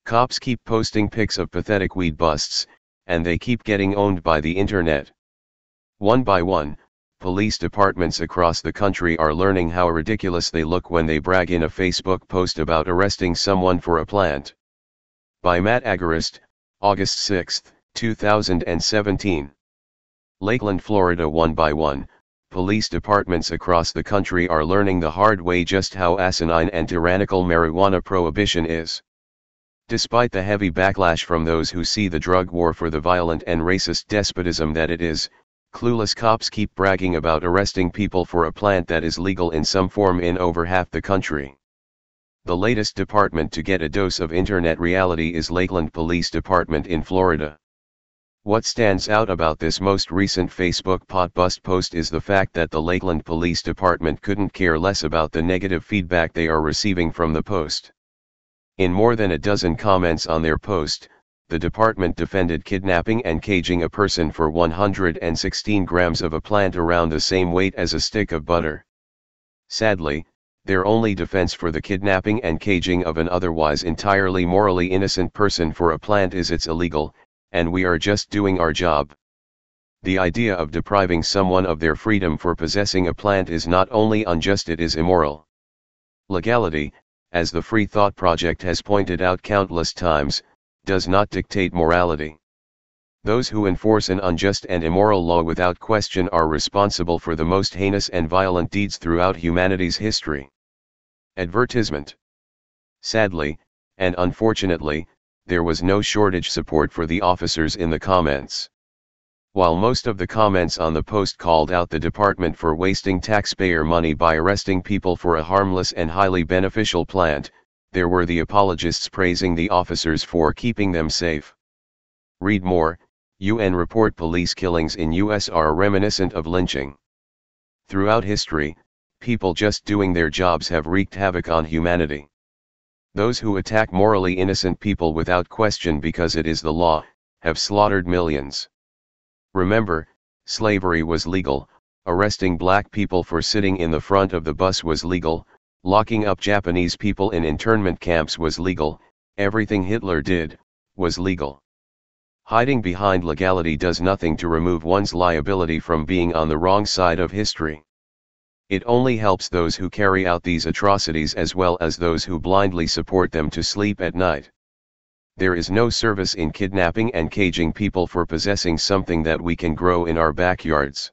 Cops keep posting pics of pathetic weed busts, and they keep getting owned by the internet. One by one, police departments across the country are learning how ridiculous they look when they brag in a Facebook post about arresting someone for a plant. By Matt Agarist, August 6, 2017. Lakeland, Florida. One by one, police departments across the country are learning the hard way just how asinine and tyrannical marijuana prohibition is. Despite the heavy backlash from those who see the drug war for the violent and racist despotism that it is, clueless cops keep bragging about arresting people for a plant that is legal in some form in over half the country. The latest department to get a dose of internet reality is Lakeland Police Department in Florida. What stands out about this most recent Facebook pot bust post is the fact that the Lakeland Police Department couldn't care less about the negative feedback they are receiving from the post. In more than a dozen comments on their post, the department defended kidnapping and caging a person for 116 grams of a plant around the same weight as a stick of butter. Sadly, their only defense for the kidnapping and caging of an otherwise entirely morally innocent person for a plant is it's illegal, and we are just doing our job. The idea of depriving someone of their freedom for possessing a plant is not only unjust, it is immoral. Legality, as the Free Thought Project has pointed out countless times, does not dictate morality. Those who enforce an unjust and immoral law without question are responsible for the most heinous and violent deeds throughout humanity's history. Advertisement. Sadly, and unfortunately, there was no shortage support for the officers in the comments. While most of the comments on the post called out the department for wasting taxpayer money by arresting people for a harmless and highly beneficial plant, there were the apologists praising the officers for keeping them safe. Read more. UN report police killings in US are reminiscent of lynching. Throughout history, people just doing their jobs have wreaked havoc on humanity. Those who attack morally innocent people without question because it is the law, have slaughtered millions. Remember, slavery was legal, arresting black people for sitting in the front of the bus was legal, locking up Japanese people in internment camps was legal, everything Hitler did, was legal. Hiding behind legality does nothing to remove one's liability from being on the wrong side of history. It only helps those who carry out these atrocities as well as those who blindly support them to sleep at night. There is no service in kidnapping and caging people for possessing something that we can grow in our backyards.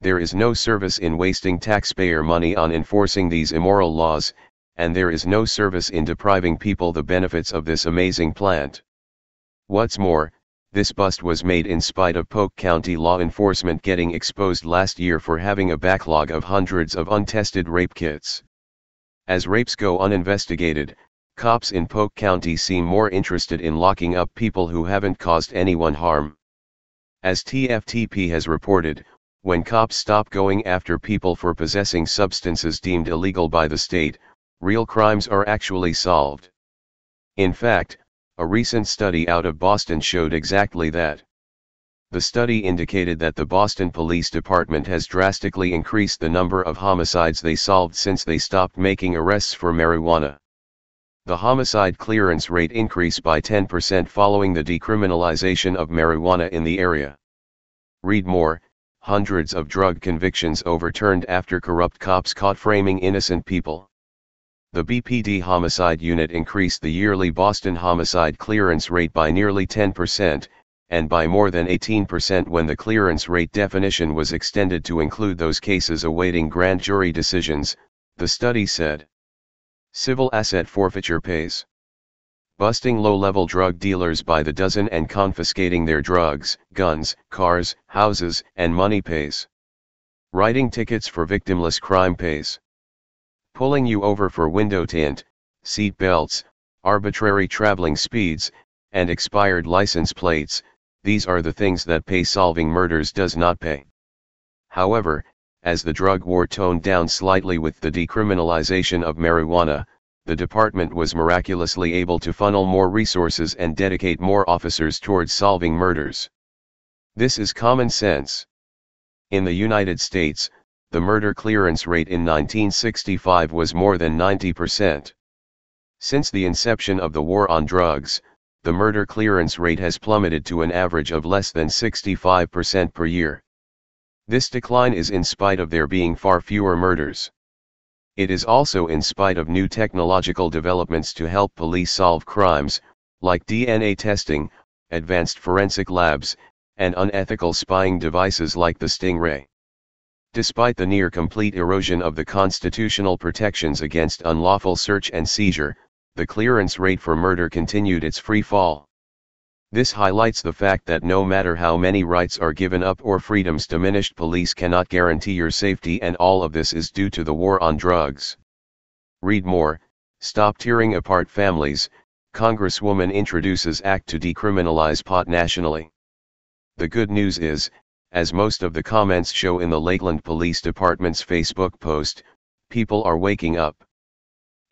There is no service in wasting taxpayer money on enforcing these immoral laws, and there is no service in depriving people the benefits of this amazing plant. What's more, this bust was made in spite of Polk County law enforcement getting exposed last year for having a backlog of hundreds of untested rape kits. As rapes go uninvestigated, cops in Polk County seem more interested in locking up people who haven't caused anyone harm. As TFTP has reported, when cops stop going after people for possessing substances deemed illegal by the state, real crimes are actually solved. In fact, a recent study out of Boston showed exactly that. The study indicated that the Boston Police Department has drastically increased the number of homicides they solved since they stopped making arrests for marijuana. The homicide clearance rate increased by 10% following the decriminalization of marijuana in the area. Read more. Hundreds of drug convictions overturned after corrupt cops caught framing innocent people. The BPD homicide unit increased the yearly Boston homicide clearance rate by nearly 10%, and by more than 18% when the clearance rate definition was extended to include those cases awaiting grand jury decisions, the study said. Civil asset forfeiture pays. Busting low-level drug dealers by the dozen and confiscating their drugs, guns, cars, houses, and money pays. Writing tickets for victimless crime pays. Pulling you over for window tint, seat belts, arbitrary traveling speeds, and expired license plates, these are the things that pay. Solving murders does not pay. However, as the drug war toned down slightly with the decriminalization of marijuana, the department was miraculously able to funnel more resources and dedicate more officers towards solving murders. This is common sense. In the United States, the murder clearance rate in 1965 was more than 90%. Since the inception of the war on drugs, the murder clearance rate has plummeted to an average of less than 65% per year. This decline is in spite of there being far fewer murders. It is also in spite of new technological developments to help police solve crimes, like DNA testing, advanced forensic labs, and unethical spying devices like the Stingray. Despite the near-complete erosion of the constitutional protections against unlawful search and seizure, the clearance rate for murder continued its free fall. This highlights the fact that no matter how many rights are given up or freedoms diminished, police cannot guarantee your safety, and all of this is due to the war on drugs. Read more. Stop Tearing Apart Families. Congresswoman introduces act to decriminalize pot nationally. The good news is, as most of the comments show in the Lakeland Police Department's Facebook post, people are waking up.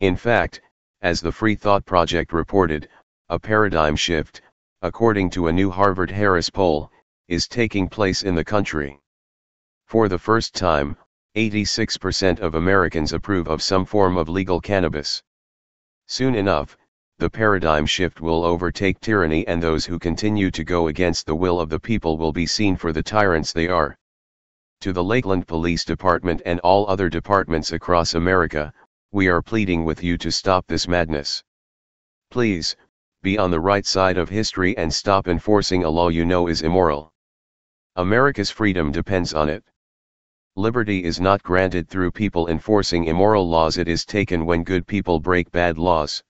In fact, as the Free Thought Project reported, a paradigm shift, according to a new Harvard-Harris poll, is taking place in the country. For the first time, 86% of Americans approve of some form of legal cannabis. Soon enough, the paradigm shift will overtake tyranny, and those who continue to go against the will of the people will be seen for the tyrants they are. To the Lakeland Police Department and all other departments across America, we are pleading with you to stop this madness. Please, be on the right side of history and stop enforcing a law you know is immoral. America's freedom depends on it. Liberty is not granted through people enforcing immoral laws, it is taken when good people break bad laws.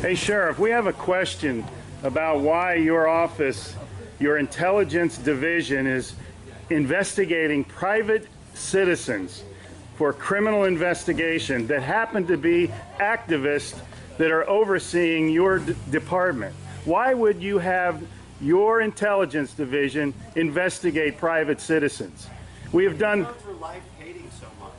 Hey, Sheriff, we have a question about why your office, your intelligence division, is investigating private citizens for criminal investigation that happen to be activists that are overseeing your department. Why would you have your intelligence division investigate private citizens? We have done... for life hating so much.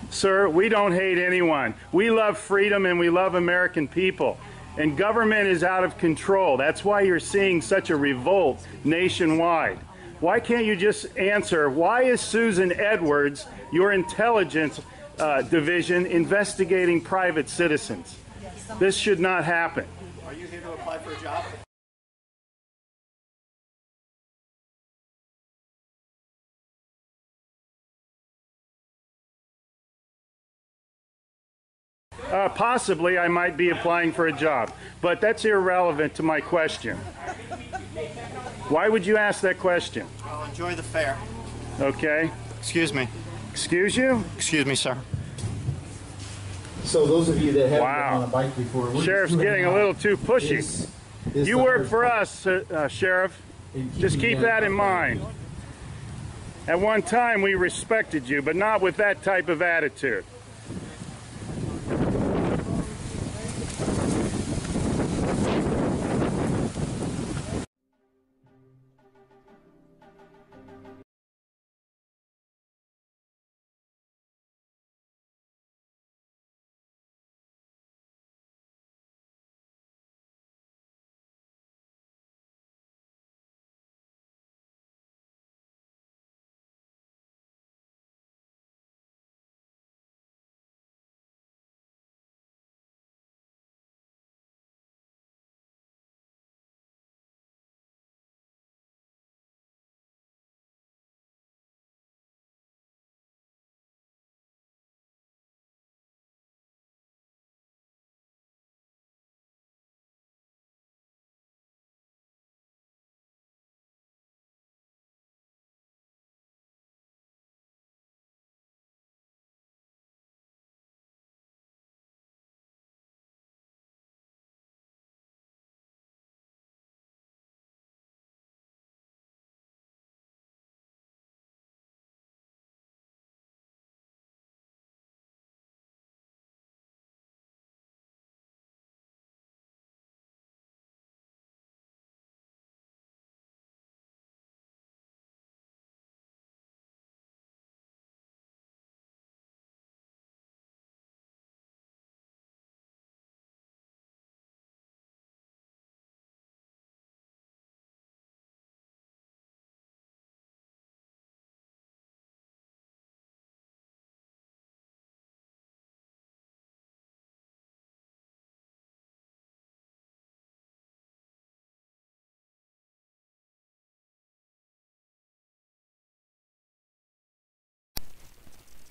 Sir, we don't hate anyone. We love freedom and we love American people. And government is out of control. That's why you're seeing such a revolt nationwide. Why can't you just answer, why is Susan Edwards, your intelligence division, investigating private citizens? This should not happen. Are you here to apply for a job? Possibly I might be applying for a job, but that's irrelevant to my question. Why would you ask that question? Well, enjoy the fair. Okay. Excuse me. Excuse you? Excuse me, sir. So those of you that haven't Wow. been on a bike before, Sheriff's getting a little too pushy. You work for us, Sheriff. Just keep that in mind. At one time we respected you, but not with that type of attitude.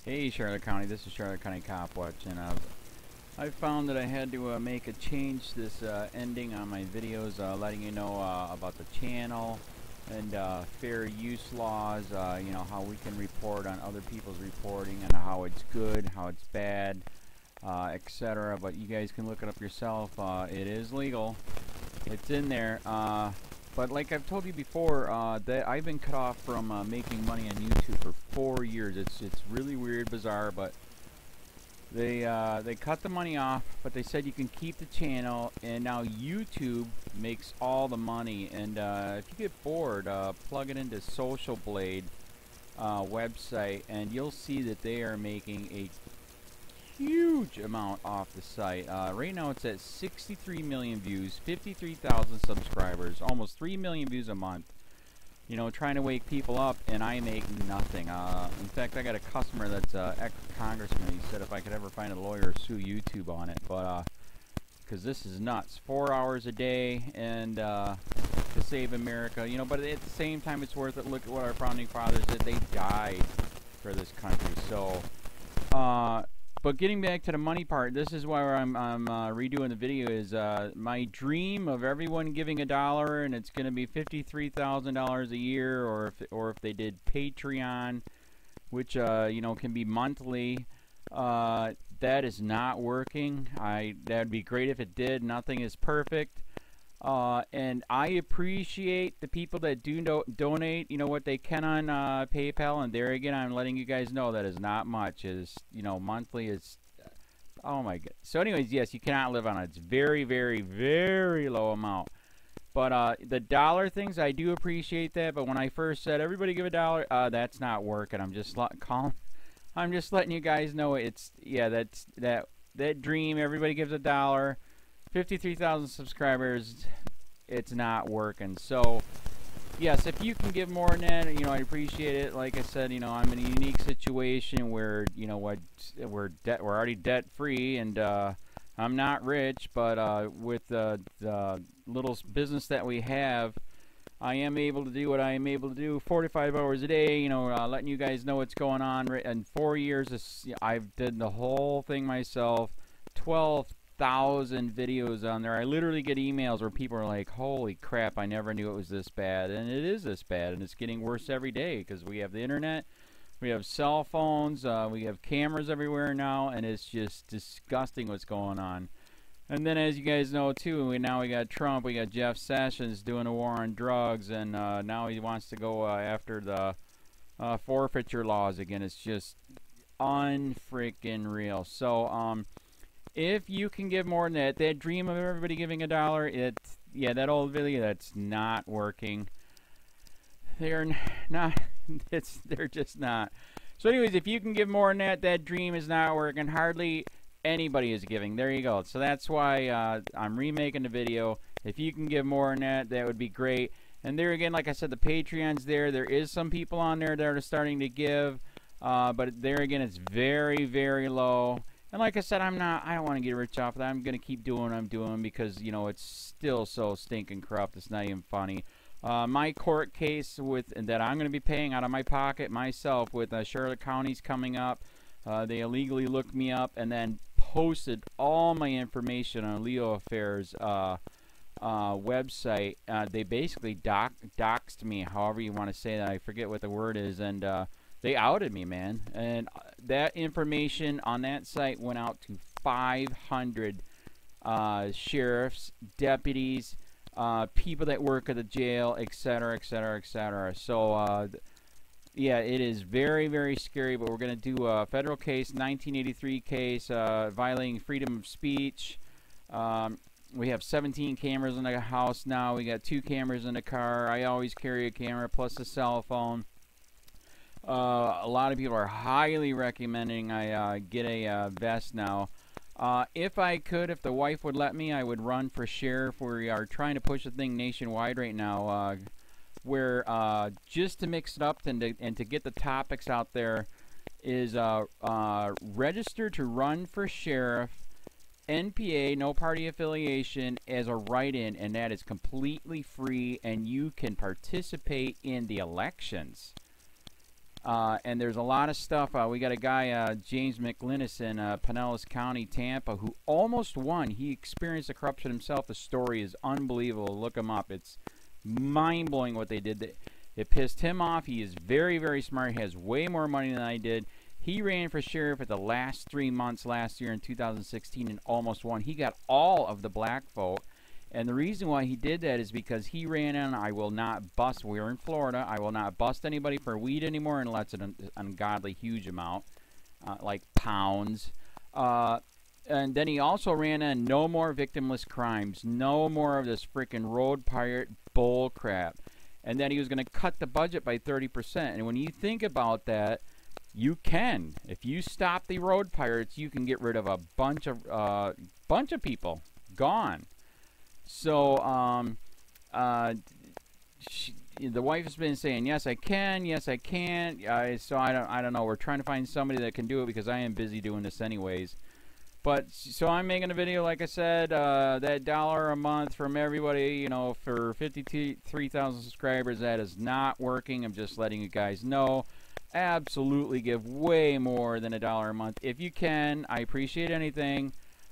Hey Charlotte County, this is Charlotte County COPWATCH, and I found that I had to make a change this ending on my videos, letting you know about the channel and fair use laws, you know, how we can report on other people's reporting and how it's good, how it's bad, etc. But you guys can look it up yourself. It is legal. It's in there. But like I've told you before, that I've been cut off from making money on YouTube for 4 years. It's really weird, bizarre, but they cut the money off, but they said you can keep the channel, and now YouTube makes all the money. And if you get bored, plug it into Social Blade website, and you'll see that they are making a huge amount off the site. Right now it's at 63 million views, 53,000 subscribers, almost 3 million views a month. You know, trying to wake people up, and I make nothing. In fact, I got a customer that's ex-congressman. He said if I could ever find a lawyer, sue YouTube on it. But because this is nuts, 4 hours a day, and to save America. You know, but at the same time, it's worth it. Look at what our founding fathers did. They died for this country. So. But getting back to the money part, this is why I'm redoing the video. Is my dream of everyone giving $1, and it's going to be $53,000 a year, or if they did Patreon, which you know, can be monthly. That is not working. That'd be great if it did. Nothing is perfect. And I appreciate the people that do donate, you know, what they can on PayPal, and there again, I'm letting you guys know that is not much. Is, you know, monthly is, oh my god. So anyways, yes, you cannot live on it. It's very, very, very low amount. But the dollar things, I do appreciate that. But when I first said everybody give $1, that's not working. I'm just letting you guys know it's, yeah, that dream. Everybody gives $1. 53,000 subscribers, it's not working. So yes, if you can give more than that, you know, I appreciate it. Like I said, you know, I'm in a unique situation where, you know what, we're already debt free, and I'm not rich, but with the little business that we have, I am able to do what I am able to do 45 hours a day, you know, letting you guys know what's going on. In 4 years, I've did the whole thing myself. 12,000 videos on there. I literally get emails where people are like, holy crap, I never knew it was this bad. And it is this bad, and it's getting worse every day because we have the internet, we have cell phones, we have cameras everywhere now, and it's just disgusting what's going on. And then, as you guys know too, we got Trump, we got Jeff Sessions doing a war on drugs, and now he wants to go after the forfeiture laws again. It's just unfreaking real. So if you can give more than that dream of everybody giving $1, yeah, that old video, that's not working. They're not, they're just not. So anyways, if you can give more than that dream is not working. Hardly anybody is giving. There you go. So that's why I'm remaking the video. If you can give more than that, that would be great. And there again, like I said, the Patreon's there. There is some people on there that are starting to give, but there again, it's very, very low. And like I said, I don't want to get rich off of that. I'm going to keep doing what I'm doing because, you know, it's still so stinking corrupt. It's not even funny. My court case that I'm going to be paying out of my pocket myself with Charlotte County's coming up. They illegally looked me up and then posted all my information on LEOAFFAIRS website. They basically doxed me, however you want to say that. I forget what the word is, and they outed me, man. And that information on that site went out to 500 sheriffs, deputies, people that work at the jail, etc., etc., etc. So, yeah, it is very, very scary, but we're going to do a federal case, 1983 case, violating freedom of speech. We have 17 cameras in the house now. We got 2 cameras in the car. I always carry a camera plus a cell phone. A lot of people are highly recommending I get a vest now. If I could, if the wife would let me, I would run for sheriff. We are trying to push the thing nationwide right now, where just to mix it up and to get the topics out there is register to run for sheriff, NPA, no party affiliation, as a write-in, and that is completely free, and you can participate in the elections. And there's a lot of stuff. We got a guy, James McLinnis in Pinellas County, Tampa, who almost won. He experienced the corruption himself. The story is unbelievable. Look him up. It's mind-blowing what they did. It pissed him off. He is very, very smart. He has way more money than I did. He ran for sheriff at the last 3 months last year in 2016 and almost won. He got all of the black vote. And the reason why he did that is because he ran in, I will not bust, we're in Florida, I will not bust anybody for weed anymore unless it's an ungodly huge amount, like pounds. And then he also ran in, no more victimless crimes, no more of this freaking road pirate bull crap. And then he was going to cut the budget by 30%. And when you think about that, you can. If you stop the road pirates, you can get rid of a bunch of people. Gone. So, the wife has been saying, yes, I can, yes, I can't. So I don't know. We're trying to find somebody that can do it because I am busy doing this anyways. But, so I'm making a video, like I said, that $1 a month from everybody, you know, for 53,000 subscribers, that is not working. I'm just letting you guys know. Absolutely give way more than $1 a month. If you can, I appreciate anything.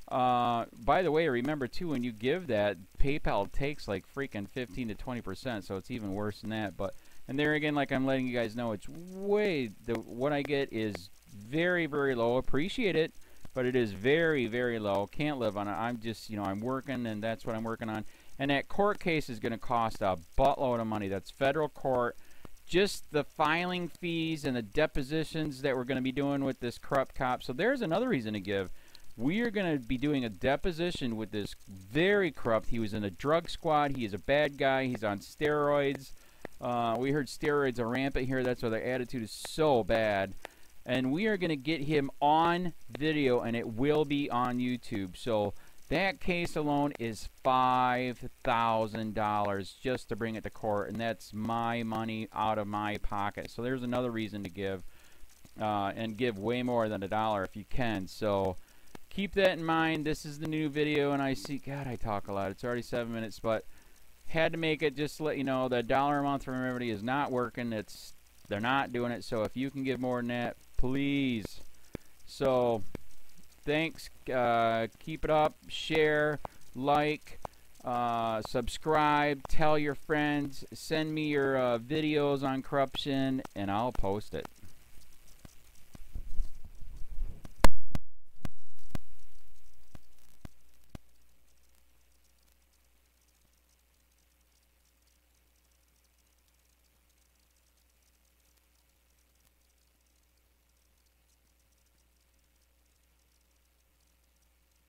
By the way, remember too, when you give that, PayPal takes like freaking 15 to 20%, so it's even worse than that. But, and there again, like I'm letting you guys know, it's way, what I get is very, very low. Appreciate it, but it is very, very low. Can't live on it. I'm just, you know, I'm working, and that's what I'm working on. And that court case is going to cost a buttload of money. That's federal court. Just the filing fees and the depositions that we're going to be doing with this corrupt cop. So there's another reason to give. We are going to be doing a deposition with this very corrupt. He was in a drug squad. He is a bad guy. He's on steroids. We heard steroids are rampant here. That's why their attitude is so bad. And we are going to get him on video, and it will be on YouTube. So that case alone is $5,000 just to bring it to court, and that's my money out of my pocket. So there's another reason to give, and give way more than $1 if you can. So keep that in mind. This is the new video, and I see, God, I talk a lot. It's already 7 minutes, but had to make it just to let you know that $1 a month from everybody is not working. They're not doing it. So if you can give more than that, please. So thanks. Keep it up. Share, like, subscribe, tell your friends, send me your videos on corruption, and I'll post it.